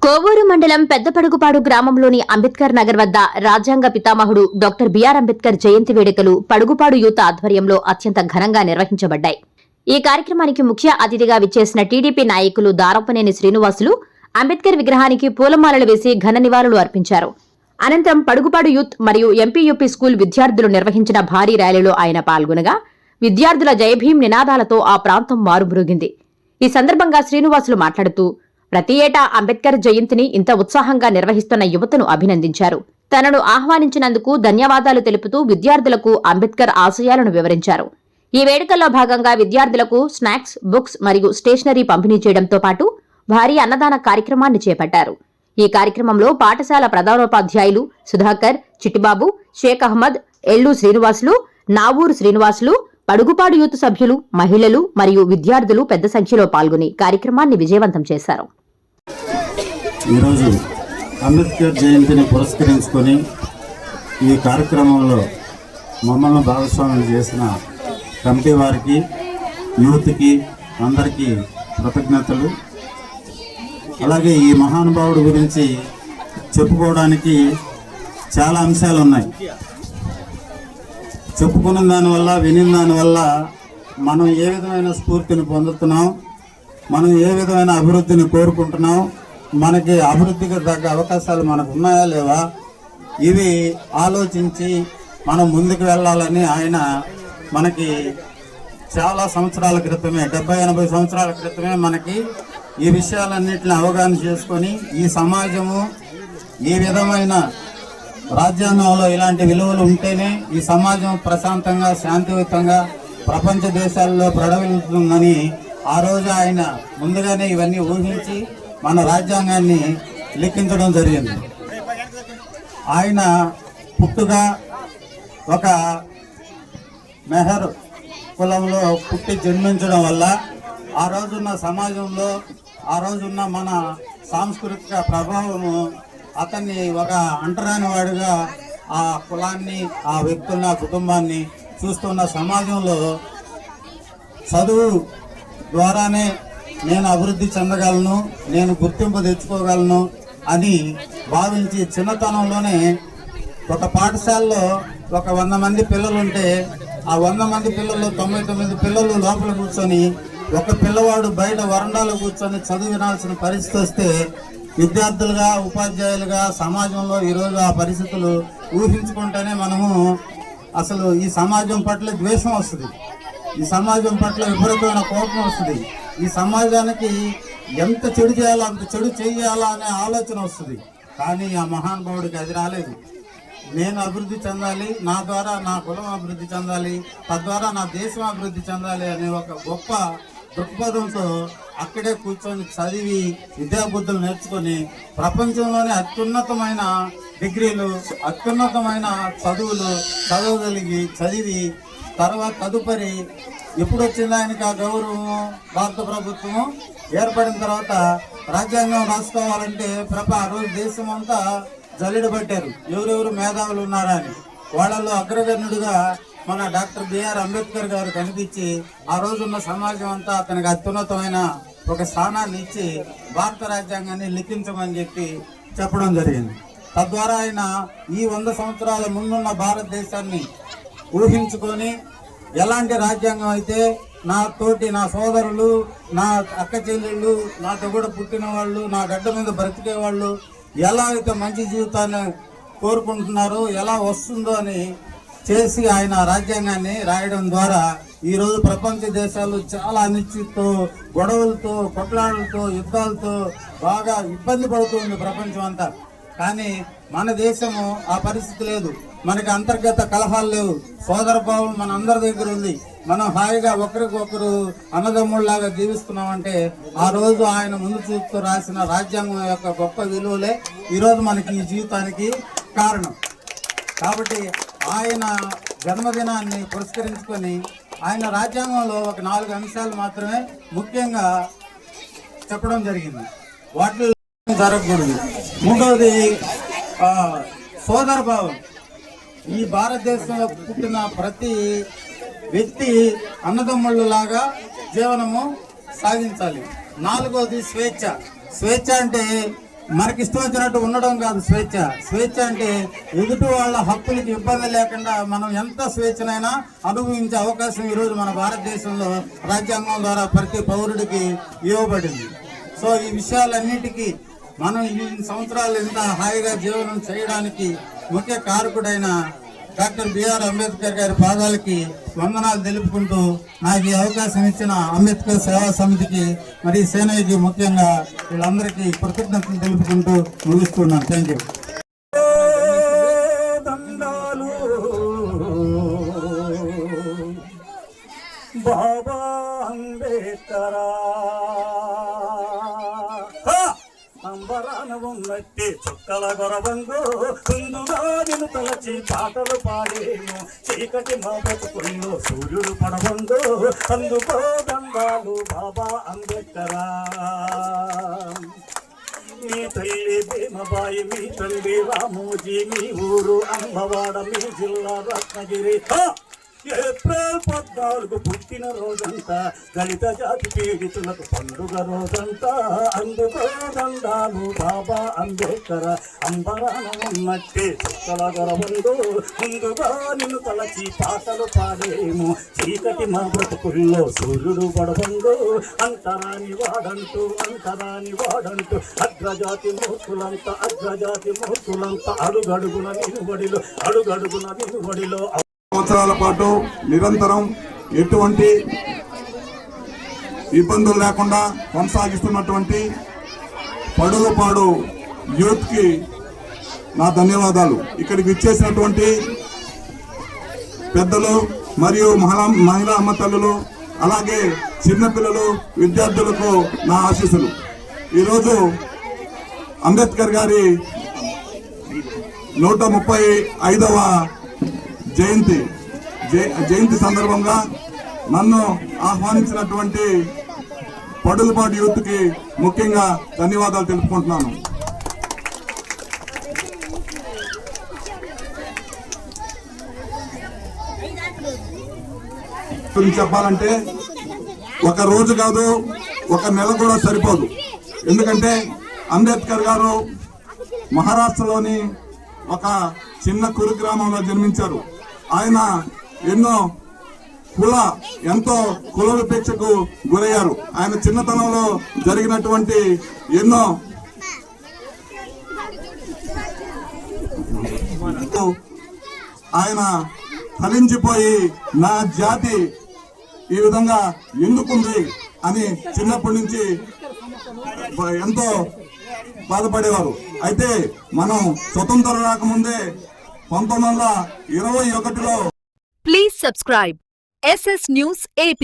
కోవూరు మండలం పెద్దపడుగుపాడు గ్రామంలోని అంబేద్కర్ నగర్ వద్ద రాజ్యాంగ పితామహుడు డాక్టర్ బిఆర్ అంబేద్కర్ జయంతి వేడుకలు పడుగుపాడు యూత్ ఆధ్వర్యంలో అత్యంత ఘనంగా నిర్వహించబడ్డాయి. ఈ కార్యక్రమానికి ముఖ్య అతిథిగా విచ్చేసిన టీడీపీ నాయకులు దారపనేని శ్రీనివాసులు అంబేద్కర్ విగ్రహానికి పూలమాలలు వేసి ఘన నివాళులు అర్పించారు. అనంతరం పడుగుపాడు యూత్ మరియు ఎంపీయూపీ స్కూల్ విద్యార్థులు నిర్వహించిన భారీ ర్యాలీలో ఆయన పాల్గొనగా విద్యార్థుల జయభీం నినాదాలతో ఆ ప్రాంతం మారుమ్రోగింది. ఈ సందర్భంగా శ్రీనివాసులు మాట్లాడుతూ ప్రతి ఏటా అంబేద్కర్ జయంతిని ఇంత ఉత్సాహంగా నిర్వహిస్తున్న యువతను అభినందించారు. తనను ఆహ్వానించినందుకు ధన్యవాదాలు తెలుపుతూ విద్యార్థులకు అంబేద్కర్ ఆశయాలను వివరించారు. ఈ వేడుకల్లో భాగంగా విద్యార్థులకు స్నాక్స్, బుక్స్ మరియు స్టేషనరీ పంపిణీ చేయడంతో పాటు భారీ అన్నదాన కార్యక్రమాన్ని చేపట్టారు. ఈ కార్యక్రమంలో పాఠశాల ప్రధానోపాధ్యాయులు సుధాకర్, చిట్టిబాబు, షేక్ అహ్మద్, ఎల్లు శ్రీనివాసులు, నావూరు శ్రీనివాసులు, పడుగుపాడు యూత్ సభ్యులు, మహిళలు మరియు విద్యార్థులు పెద్ద సంఖ్యలో పాల్గొని కార్యక్రమాన్ని విజయవంతం చేశారు. ఈరోజు అంబేద్కర్ జయంతిని పురస్కరించుకొని ఈ కార్యక్రమంలో మమ్మల్ని భాగస్వామ్యం చేసిన కమిటీ వారికి, యూత్కి అందరికీ కృతజ్ఞతలు. అలాగే ఈ మహానుభావుడి గురించి చెప్పుకోవడానికి చాలా అంశాలు ఉన్నాయి. చెప్పుకున్న దానివల్ల, వినిన దానివల్ల మనం ఏ విధమైన స్ఫూర్తిని పొందుతున్నాం, మనం ఏ విధమైన అభివృద్ధిని కోరుకుంటున్నాం, మనకి అభివృద్ధికి తగ్గ అవకాశాలు మనకు ఉన్నాయా లేవా, ఇవి ఆలోచించి మనం ముందుకు వెళ్ళాలని ఆయన మనకి చాలా సంవత్సరాల క్రితమే, 70-80 సంవత్సరాల క్రితమే మనకి ఈ విషయాలన్నింటిని అవగాహన చేసుకొని ఈ సమాజము ఈ విధమైన రాజ్యాంగంలో ఇలాంటి విలువలు ఉంటేనే ఈ సమాజం ప్రశాంతంగా, శాంతియుతంగా ప్రపంచ దేశాల్లో ప్రడవిల్లుతుందని ఆ రోజు ఆయన ముందుగానే ఇవన్నీ ఊహించి మన రాజ్యాంగాన్ని లిఖించడం జరిగింది. ఆయన పుట్టుగా ఒక మెహర్ కులంలో పుట్టి జన్మించడం వల్ల ఆ రోజున్న సమాజంలో, ఆ రోజున్న మన సాంస్కృతిక ప్రభావము అతన్ని ఒక అంటరాని వాడిగా, ఆ కులాన్ని, ఆ వ్యక్తుల్ని, ఆ కుటుంబాన్ని చూస్తున్న సమాజంలో చదువు ద్వారానే నేను అభివృద్ధి చెందగలను, నేను గుర్తింపు తెచ్చుకోగలను అని భావించి చిన్నతనంలోనే ఒక పాఠశాలలో ఒక 100 మంది పిల్లలు ఉంటే ఆ 100 మంది పిల్లలు 99 పిల్లలు లోపల కూర్చొని ఒక పిల్లవాడు బయట వరండాలో కూర్చొని చదువు వినాల్సిన పరిస్థితి వస్తే విద్యార్థులుగా, ఉపాధ్యాయులుగా సమాజంలో ఈరోజు ఆ పరిస్థితులు ఊహించుకుంటేనే మనము అసలు ఈ సమాజం పట్ల ద్వేషం వస్తుంది, ఈ సమాజం పట్ల విపరీతమైన కోపం వస్తుంది, ఈ సమాజానికి ఎంత చెడు చేయాలో అంత చెడు చేయాలా అనే ఆలోచన వస్తుంది. కానీ ఆ మహానుభావుడికి అది రాలేదు. నేను అభివృద్ధి చెందాలి, నా ద్వారా నా కులం అభివృద్ధి చెందాలి, తద్వారా నా దేశం అభివృద్ధి చెందాలి అనే ఒక గొప్ప దృక్పథంతో అక్కడే కూర్చొని చదివి విద్యాబుద్ధులు నేర్చుకొని ప్రపంచంలోనే అత్యున్నతమైన డిగ్రీలు, అత్యున్నతమైన చదువులు చదవగలిగి చదివి తదుపరి ఎప్పుడు వచ్చింది ఆయనకి ఆ గౌరవం, భారత ప్రభుత్వం ఏర్పడిన తర్వాత రాజ్యాంగం రాసుకోవాలంటే ఆ రోజు దేశం అంతా జల్లెడ పట్టారు ఎవరెవరు మేధావులు ఉన్నారా అని. వాళ్ళలో అగ్రగణ్యుడిగా మన డాక్టర్ బిఆర్ అంబేద్కర్ గారు కనిపించి ఆ రోజున్న సమాజం అంతా అతనికి అత్యున్నతమైన ఒక స్థానాన్ని ఇచ్చి భారత రాజ్యాంగాన్ని లిఖించమని చెప్పడం జరిగింది. తద్వారా ఆయన ఈ 100 సంవత్సరాల ముందున్న భారతదేశాన్ని ఊహించుకొని ఎలాంటి రాజ్యాంగం అయితే నా సోదరులు, నా అక్క చెల్లెళ్ళు, నాతో కూడా పుట్టిన వాళ్ళు, నా గడ్డ మీద బ్రతికే వాళ్ళు ఎలా అయితే మంచి జీవితాన్ని కోరుకుంటున్నారో, ఎలా వస్తుందో అని చేసి ఆయన రాజ్యాంగాన్ని రాయడం ద్వారా ఈరోజు ప్రపంచ దేశాలు చాలా అనిశ్చితితో, గొడవలతో, కొట్లాటలతో, యుద్ధాలతో బాగా ఇబ్బంది పడుతుంది ప్రపంచం అంతా. కానీ మన దేశము ఆ పరిస్థితి లేదు. మనకి అంతర్గత కలహాలు లేవు, సోదర భావం మన అందరి దగ్గర ఉంది. మనం హాయిగా ఒకరికొకరు అన్నదమ్ముళ్లాగా జీవిస్తున్నామంటే ఆ రోజు ఆయన ముందు చూపుతూ రాసిన రాజ్యాంగం యొక్క గొప్ప విలువలే ఈరోజు మనకి ఈ జీవితానికి కారణం. కాబట్టి ఆయన జన్మదినాన్ని పురస్కరించుకొని ఆయన రాజ్యాంగంలో ఒక 4 అంశాలు మాత్రమే ముఖ్యంగా చెప్పడం జరిగింది. వాటిలో జరగకూడదు. మూడవది సోదర భావం. ఈ భారతదేశంలో పుట్టిన ప్రతి వ్యక్తి అన్నదమ్ముళ్ళలాగా జీవనము సాగించాలి. 4వది స్వేచ్ఛ. స్వేచ్ఛ అంటే మనకి ఇష్టం వచ్చినట్టు ఉండడం కాదు స్వేచ్ఛ. స్వేచ్ఛ అంటే ఎదుటి వాళ్ళ హక్కులకి ఇబ్బంది లేకుండా మనం ఎంత స్వేచ్ఛనైనా అనుభవించే అవకాశం ఈరోజు మన భారతదేశంలో రాజ్యాంగం ద్వారా ప్రతి పౌరుడికి ఇవ్వబడింది. సో ఈ విషయాలన్నిటికీ మనం ఈ సంవత్సరాలు ఇంత హాయిగా జీవనం చేయడానికి ముఖ్య కారకుడైన డాక్టర్ బిఆర్ అంబేద్కర్ గారి పాదాలకి వందనాలు తెలుపుకుంటూ నాకు ఈ అవకాశం ఇచ్చిన అంబేద్కర్ సేవా సమితికి మరి సేనయ్యకి ముఖ్యంగా వీళ్ళందరికీ కృతజ్ఞతలు తెలుపుకుంటూ ముగిస్తున్నాను. Thank you. బాబా అంబేద్కరా అంబరాన ఉన్నట్టి చుక్కల గొరవంగు ముందుగా నిన్ను తలచి పాటలు పాడేను చీకటి మా బతుకుల్లో సూర్యుడు పడవంగు అందుకో దండాలు బాబా అంబేద్కరా. మీ తల్లి భీమబాయి, మీ తండ్రి రామోజీ, మీ ఊరు అమ్మవాడ, మీ జిల్లా రత్నగిరి. ఏప్రిల్ 14 పుట్టిన రోజంతా దళిత జాతి పీడితులకు పండుగ రోజంతా అందుకో దండాలు బాబా అంబేద్కర్. అంబరాన ఉన్నట్టే చుక్కల గొరవందు ముందుగా నిన్ను తలచి పాటలు పాడేము చీకటి మా బ్రతుకుల్లో సూర్యుడు పడవందు అంతరాని వాడంటూ అగ్రజాతి మూర్ఖులంతా అడుగడుగున నిలుబడిలో సంవత్సరాల పాటు నిరంతరం ఎటువంటి ఇబ్బందులు లేకుండా కొనసాగిస్తున్నటువంటి పడుగుపాడు యూత్ కి నా ధన్యవాదాలు. ఇక్కడికి ఇచ్చేసినటువంటి పెద్దలు మరియు మహిళా అమ్మ తల్లులు, అలాగే చిన్నపిల్లలు, విద్యార్థులకు నా ఆశీస్సులు. ఈరోజు అంబేద్కర్ గారి 135వ జయంతి సందర్భంగా నన్ను ఆహ్వానించినటువంటి పడుగుపాడు యూత్ కి ముఖ్యంగా ధన్యవాదాలు తెలుపుకుంటున్నాను. గురించి చెప్పాలంటే ఒక రోజు కాదు, ఒక నెల కూడా సరిపోదు. ఎందుకంటే అంబేద్కర్ గారు మహారాష్ట్రలోని ఒక చిన్న కురు గ్రామంలో జన్మించారు. ఆయన ఎంతో కుల విపేక్షకు గురయ్యారు. ఆయన చిన్నతనంలో జరిగినటువంటి ఎన్నో ఆయన ఫలించిపోయి నా జాతి ఈ విధంగా ఎందుకుంది అని చిన్నప్పటి నుంచి ఎంతో బాధపడేవారు. అయితే మనం స్వతంత్రం రాకముందే 1921లో Please subscribe SS News AP.